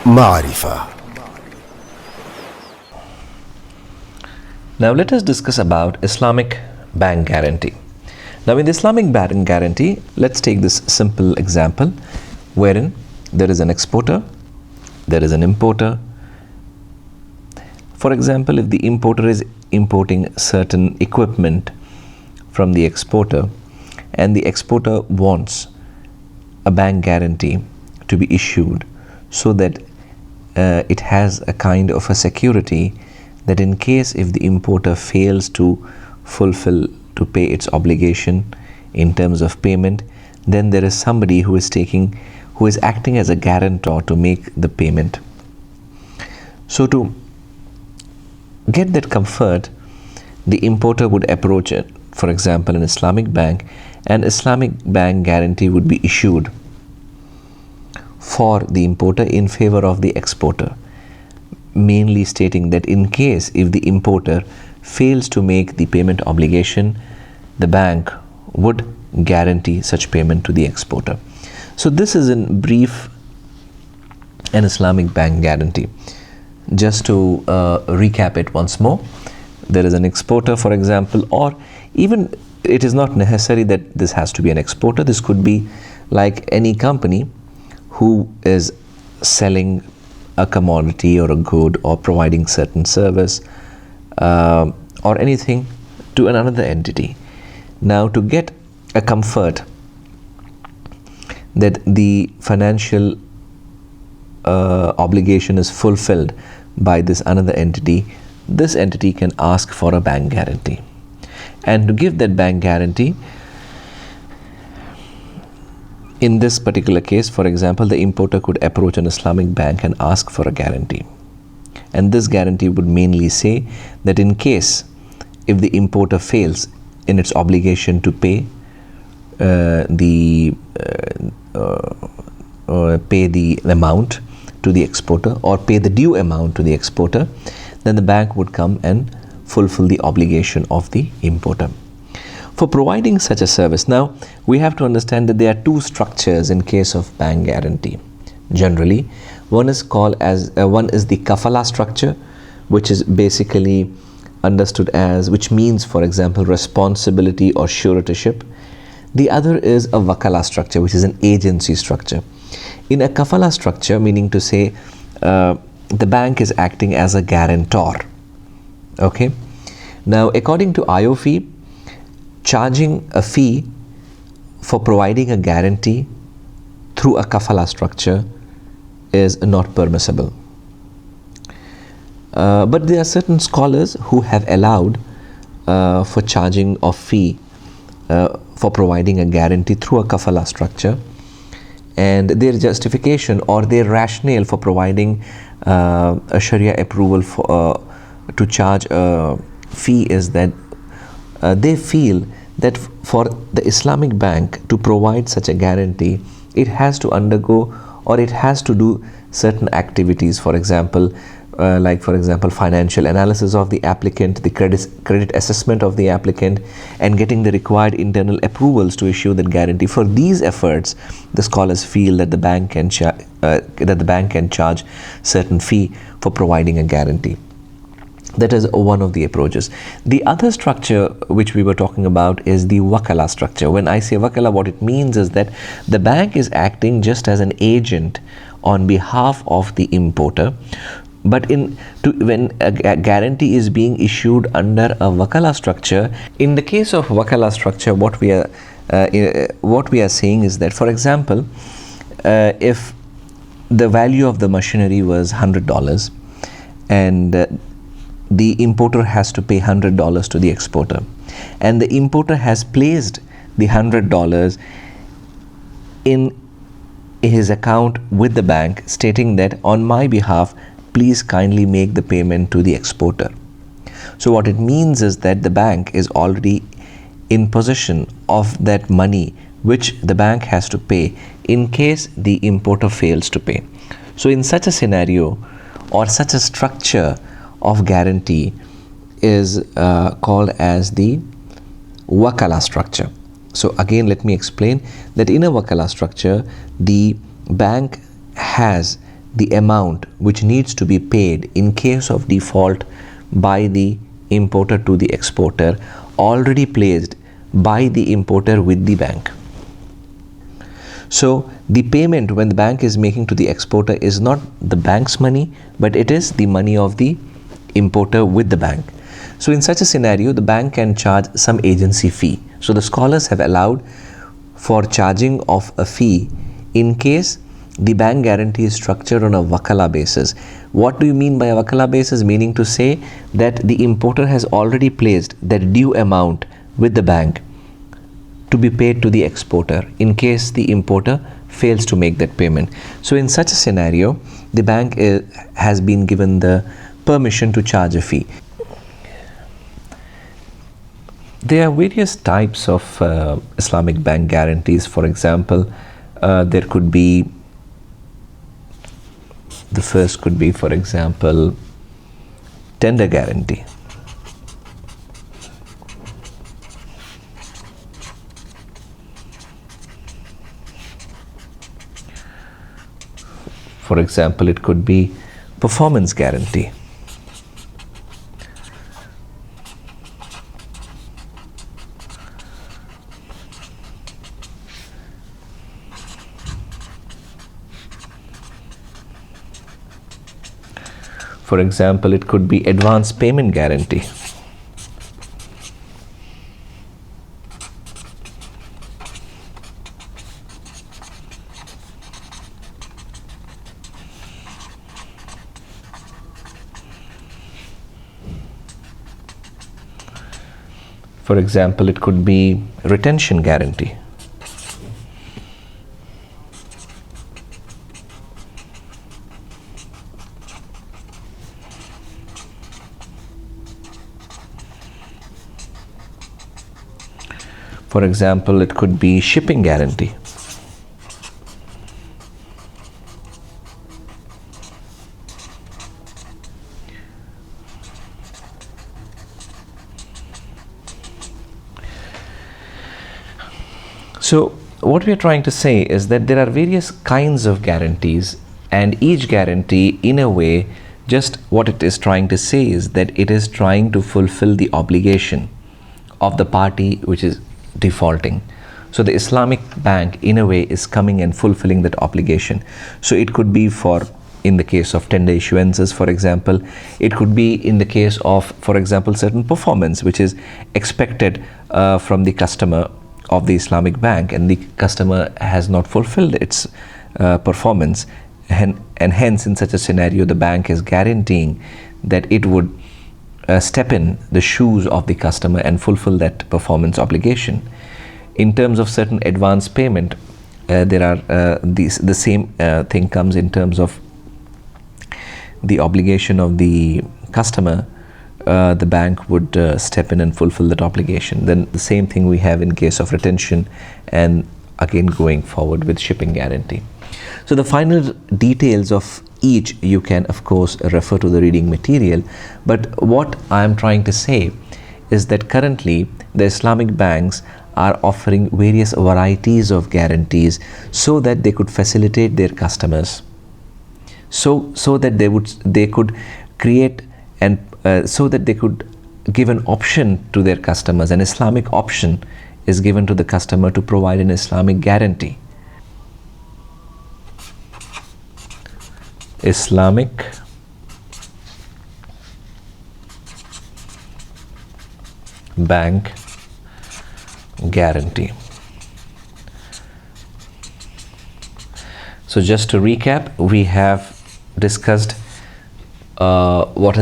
معرفة. Now let us discuss about Islamic Bank Guarantee. Now in the Islamic Bank Guarantee, let's take this simple example wherein there is an exporter, there is an importer. For example, if the importer is importing certain equipment from the exporter and the exporter wants a bank guarantee to be issued so that it has a kind of a security that in case if the importer fails to pay its obligation in terms of payment, then there is somebody who is acting as a guarantor to make the payment. So to get that comfort, the importer would approach it, for example, an Islamic bank, and Islamic bank guarantee would be issued for the importer in favor of the exporter, mainly stating that in case if the importer fails to make the payment obligation, the bank would guarantee such payment to the exporter. So this is in brief an Islamic bank guarantee. Just to recap it once more, there is an exporter, for example, or even it is not necessary that this has to be an exporter. This could be like any company who is selling a commodity or a good or providing certain service or anything to another entity. Now to get a comfort that the financial obligation is fulfilled by this another entity, this entity can ask for a bank guarantee. And to give that bank guarantee, in this particular case, for example, the importer could approach an Islamic bank and ask for a guarantee. And this guarantee would mainly say that in case if the importer fails in its obligation to pay the amount to the exporter or pay the due amount to the exporter, then the bank would come and fulfill the obligation of the importer. For providing such a service, now we have to understand that there are two structures in case of bank guarantee. Generally, one is the kafala structure, which is basically understood as, which means, for example, responsibility or suretyship. The other is a wakala structure, which is an agency structure. In a kafala structure, meaning to say the bank is acting as a guarantor. Okay. Now, according to IOFI, charging a fee for providing a guarantee through a kafala structure is not permissible. But there are certain scholars who have allowed for charging of fee for providing a guarantee through a kafala structure, and their justification or their rationale for providing a Sharia approval to charge a fee is that they feel that for the Islamic bank to provide such a guarantee, it has to undergo or it has to do certain activities, for example, financial analysis of the applicant, the credit assessment of the applicant, and getting the required internal approvals to issue that guarantee. For these efforts, the scholars feel that the bank can charge certain fee for providing a guarantee. That is one of the approaches. The other structure which we were talking about is the wakala structure. When I say wakala, what it means is that the bank is acting just as an agent on behalf of the importer. But when a guarantee is being issued under a wakala structure, in the case of wakala structure, what we are saying is that, for example, if the value of the machinery was $100 and the importer has to pay $100 to the exporter, and the importer has placed the $100 in his account with the bank, stating that on my behalf, please kindly make the payment to the exporter. So what it means is that the bank is already in possession of that money which the bank has to pay in case the importer fails to pay. So in such a scenario or such a structure of guarantee is called as the wakala structure. So again, let me explain that in a wakala structure, the bank has the amount which needs to be paid in case of default by the importer to the exporter already placed by the importer with the bank. So the payment when the bank is making to the exporter is not the bank's money, but it is the money of the importer with the bank. So in such a scenario, the bank can charge some agency fee. So the scholars have allowed for charging of a fee in case the bank guarantee is structured on a wakala basis. What do you mean by a wakala basis? Meaning to say that the importer has already placed that due amount with the bank to be paid to the exporter in case the importer fails to make that payment. So in such a scenario, the bank has been given the permission to charge a fee. There are various types of Islamic bank guarantees. For example, there could be, the first could be, for example, tender guarantee. For example, it could be performance guarantee. For example, it could be advance payment guarantee. For example, it could be retention guarantee. For example, it could be shipping guarantee. So what we are trying to say is that there are various kinds of guarantees, and each guarantee in a way, just what it is trying to say is that it is trying to fulfill the obligation of the party which is defaulting. So the Islamic bank in a way is coming and fulfilling that obligation. So it could be in the case of tender issuances, for example. It could be in the case of, for example, certain performance which is expected from the customer of the Islamic bank, and the customer has not fulfilled its performance, and hence in such a scenario the bank is guaranteeing that it would step in the shoes of the customer and fulfill that performance obligation. In terms of certain advance payment, there are the same thing comes in terms of the obligation of the customer. The bank would step in and fulfill that obligation. Then the same thing we have in case of retention, and again going forward with shipping guarantee. So the final details of each you can of course refer to the reading material, but what I am trying to say is that currently the Islamic banks are offering various varieties of guarantees so that they could facilitate their customers, so that they could create and so that they could give an option to their customers. An Islamic option is given to the customer to provide an Islamic guarantee. Islamic Bank Guarantee. So just to recap, we have discussed what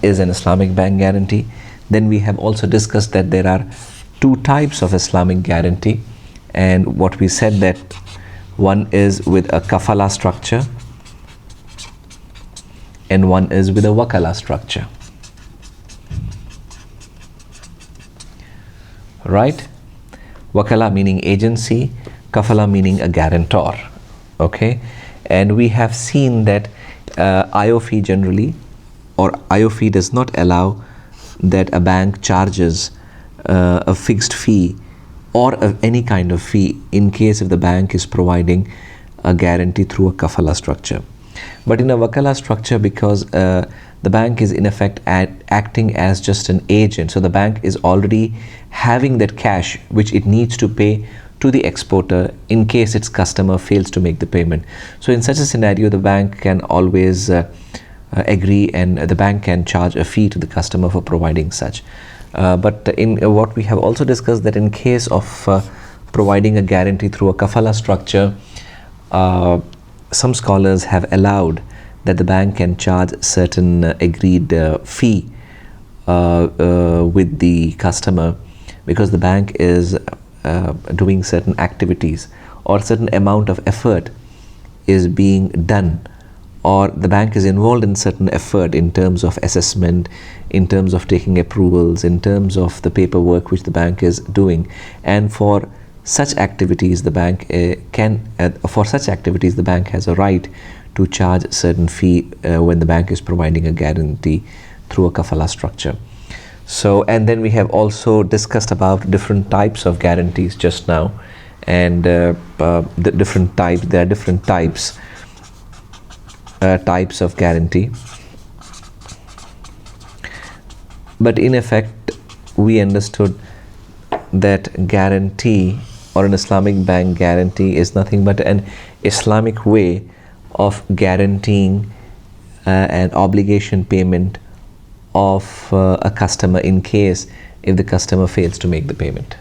is an Islamic bank guarantee. Then we have also discussed that there are two types of Islamic guarantee, and what we said that one is with a kafala structure and one is with a wakala structure, right? Wakala meaning agency, kafala meaning a guarantor. Okay, and we have seen that IOFI generally, or IOFI does not allow that a bank charges a fixed fee or any kind of fee in case if the bank is providing a guarantee through a kafala structure. But in a wakala structure, because the bank is in effect acting as just an agent, so the bank is already having that cash which it needs to pay to the exporter in case its customer fails to make the payment. So in such a scenario, the bank can always agree, and the bank can charge a fee to the customer for providing such. But in what we have also discussed, that in case of providing a guarantee through a kafala structure, some scholars have allowed that the bank can charge certain agreed fee with the customer, because the bank is doing certain activities, or certain amount of effort is being done, or the bank is involved in certain effort in terms of assessment, in terms of taking approvals, in terms of the paperwork which the bank is doing. And for such activities, the bank the bank has a right to charge a certain fee when the bank is providing a guarantee through a kafala structure. So, and then we have also discussed about different types of guarantees just now, and there are different types of guarantee. But in effect, we understood that guarantee, or an Islamic bank guarantee, is nothing but an Islamic way of guaranteeing an obligation payment of a customer in case if the customer fails to make the payment.